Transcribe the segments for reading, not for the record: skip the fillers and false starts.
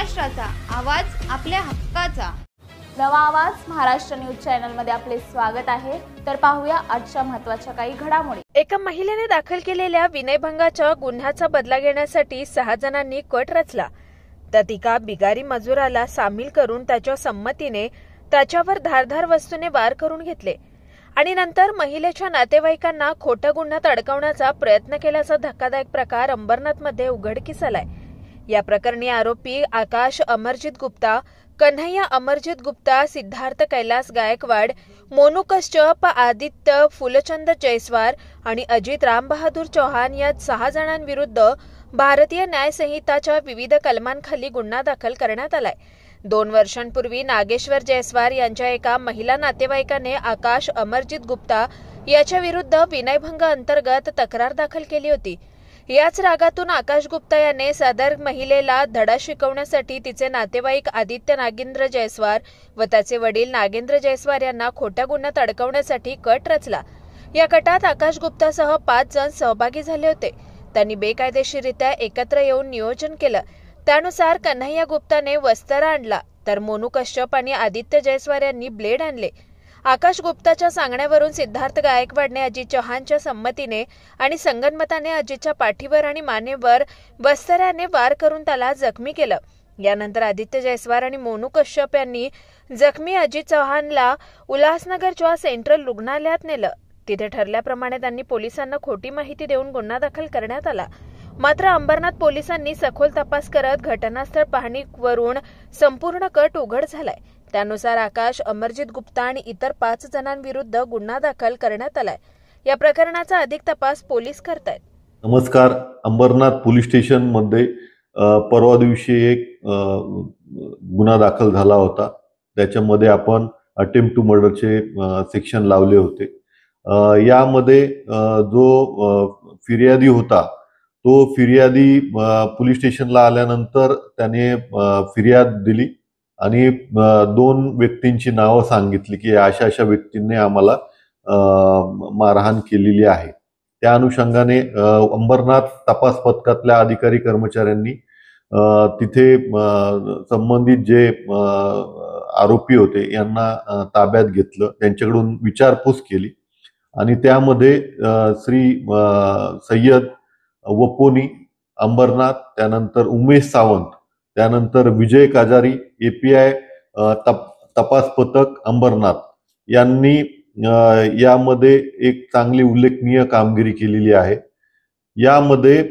महाराष्ट्राचा आवाज, आपल्या हक्काचा. नवा आवाज महाराष्ट्र न्यूज चॅनल मध्ये आपले स्वागत आहे. तर पाहूया आजच्या महत्त्वाच्या काही घडामोडी. एका महिलेने दाखल केलेल्या विनयभंगाच्या गुन्ह्याचा बदला घेण्यासाठी 6 जणांनी कट रचला. त्यात एका बिगारी मजुराला सामील करून त्याच्या संमतीने त्याच्यावर धारदार वस्तूने वार करून घेतले आणि नंतर महिलेच्या नातेवाईकांना खोट्या गुन्ह्यात अडकवण्याचा प्रयत्न केल्याचा धक्कादायक प्रकार अंबरनाथमध्ये उघडकीस आलाय. या प्रकरणी आरोपी आकाश अमरजीत गुप्ता, कन्हैया अमरजीत गुप्ता, सिद्धार्थ कैलास गायकवाड, मोनू कश्यप, आदित्य फुलचंद जयस्वार आणि अजित रामबहादूर चौहान या 6 जणांविरुद्ध भारतीय न्याय संहिताच्या विविध कलमांखाली गुन्हा दाखल करण्यात आलाय. 2 वर्षांपूर्वी नागेश्वर जयस्वार यांच्या एका महिला नातेवाईकाने आकाश अमरजीत गुप्ता याच्या विरुद्ध विनयभंग अंतर्गत तक्रार दाखल केली होती. याच रागातून आकाश गुप्ता याने सदर महिलेला धडा शिकवण्यासाठी तिचे नातेवाईक आदित्य नागेंद्र जयस्वार व त्याचे वडील नागेंद्र जयस्वार यांना खोट्या गुन्ह्यात अडकवण्यासाठी कट रचला. या कटात आकाश गुप्तासह 5 जण सहभागी झाले होते. त्यांनी बेकायदेशीररित्या एकत्र येऊन नियोजन केलं. त्यानुसार कन्हैया गुप्ताने वस्त्र आणला तर मोनू कश्यप आणि आदित्य जयस्वार यांनी ब्लेड आणले. आकाश गुप्ताच्या सांगण्यावरून सिद्धार्थ गायकवाडने अजित चौहानच्या संमतीने आणि संगनमताने अजितच्या पाठीवर आणि मानेवर वस्त्राने वार करून त्याला जखमी केलं. यानंतर आदित्य जयस्वार आणि मोनू कश्यप यांनी जखमी अजित चौहानला उल्हासनगरच्या सेंट्रल रुग्णालयात नेलं. तिथे ठरल्याप्रमाणे त्यांनी पोलिसांना खोटी माहिती देऊन गुन्हा दाखल करण्यात आला. मात्र अंबरनाथ पोलिसांनी सखोल तपास करत घटनास्थळ पाहणी करून संपूर्ण कट उघड झालाय. त्यानुसार आकाश अमरजीत गुप्ता आणि इतर 5 जणांविरुद्ध गुन्हा दाखल करण्यात आलाय. या प्रकरणाचा अधिक तपास पोलीस करतायत. नमस्कार. अंबरनाथ पोलीस स्टेशन मध्ये परवा दिवशी एक गुन्हा दाखल झाला होता. त्याच्यामध्ये आपण अटेम्प्ट टू मर्डरचे सेक्शन लावले होते. यामध्ये जो फिर्यादी होता तो फिर्यादी पोलीस स्टेशनला आल्यानंतर त्याने फिर्याद दिली आणि 2 व्यक्तींची नावं सांगितली की अशा अशा व्यक्तींनी आम्हाला मारहाण केलेली आहे. त्या अनुषंगाने अंबरनाथ तपास पथकातल्या अधिकारी कर्मचाऱ्यांनी तिथे संबंधित जे आरोपी होते यांना ताब्यात घेतलं, त्यांच्याकडून विचारपूस केली आणि त्यामध्ये श्री सय्यद वपोनी अंबरनाथ, त्यानंतर उमेश सावंत, त्यानंतर विजय काजारी, API तपास पथक अंबरनाथ यांनी यामध्ये एक चांगली उल्लेखनीय कामगिरी केलेली आहे. यामध्ये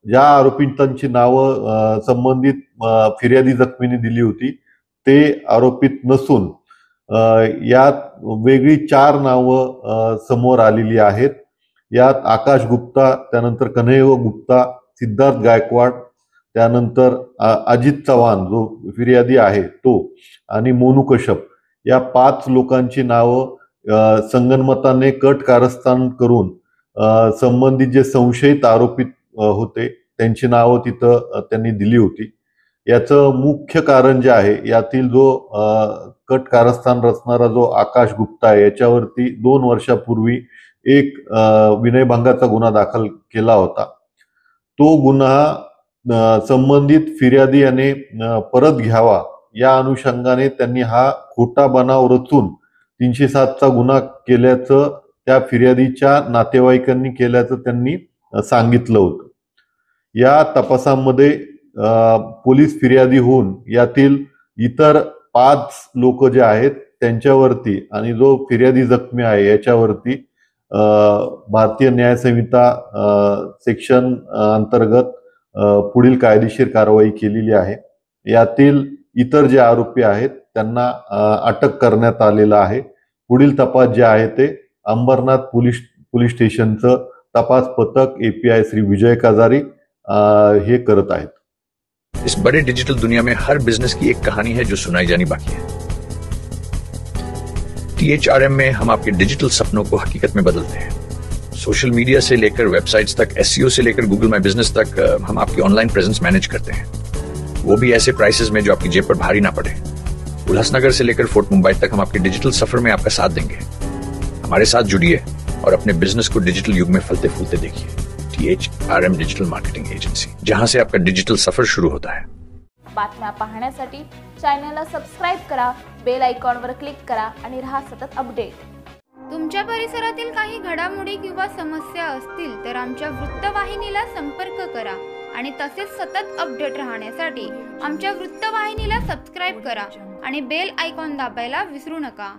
ज्या आरोपींची नावं संबंधित फिर्यादी जखमीने दिली होती ते आरोपित नसून यात वेगळी 4 नावं समोर आलेली आहेत. यात आकाश गुप्ता, त्यानंतर कन्हैया गुप्ता, सिद्धार्थ गायकवाड, त्यानंतर अजित चव्हाण जो फिर्यादी आहे तो आणि मोनू कश्यप या 5 लोकांची नावं संगनमताने कट कारस्थान करून संबंधित जे संशयित आरोपित होते त्यांची नावं तिथं त्यांनी दिली होती. याचं मुख्य कारण जे आहे, यातील जो कट कारस्थान रचणारा जो आकाश गुप्ता आहे याच्यावरती 2 वर्षापूर्वी एक विनयभंगाचा गुन्हा दाखल केला होता. तो गुन्हा संबंधित फिर्यादी याने परत घ्यावा या अनुषंगाने त्यांनी हा खोटा बनाव रचून 307चा गुन्हा केल्याचं त्या फिर्यादीच्या नातेवाईकांनी केल्याचं त्यांनी सांगितलं होतं. या तपासामध्ये पोलीस फिर्यादी होऊन यातील इतर 5 लोक जे आहेत त्यांच्यावरती आणि जो फिर्यादी जखमी आहे याच्यावरती भारतीय न्याय संहिता सेक्शन अंतर्गत पुढील कायदेशीर कारवाई केलेली आहे. यातील इतर जे आरोपी आहेत त्यांना अटक करण्यात आलेला आहे. पुढील तपास जे आहे ते अंबरनाथ पोलीस स्टेशनचं तपास पथक API श्री विजय काजारी हे करत आहेत. इस बड़े डिजिटल दुनिया में हर बिजनेस की एक कहानी है जो सुनाई जानी बाकी है. THRM में हम आपके डिजिटल सपनों को हकीकत में बदलते हैं. सोशल मीडिया से लेकर वेबसाइट्स तक, SEO से लेकर गूगल माई बिजनेस तक हम आपकी ऑनलाइन प्रेजेंस मैनेज करते हैं, वो भी ऐसे प्राइसेस में जो आपकी जेब पर भारी ना पड़े. उल्हासनगर से लेकर फोर्ट मुंबई तक हम आपके डिजिटल सफर में आपका साथ देंगे. हमारे साथ जुड़िए और अपने बिजनेस को डिजिटल युग में फलते फूलते देखिए. THRM डिजिटल मार्केटिंग एजेंसी, जहां से आपका डिजिटल सफर शुरू होता है। बातम्या पाहण्यासाठी चॅनलला सबस्क्राईब करा, बेल आयकॉनवर क्लिक करा आणि रहा सतत अपडेट। तुमच्या परिसरातील काही घडामोडी किंवा समस्या असतील तर आमच्या वृत्तवाहिनीला संपर्क करा आणि तसेच सतत अपडेट राहण्यासाठी आमच्या वृत्तवाहिनीला सबस्क्राईब करा आणि बेल आयकॉन दाबायला विसरू नका।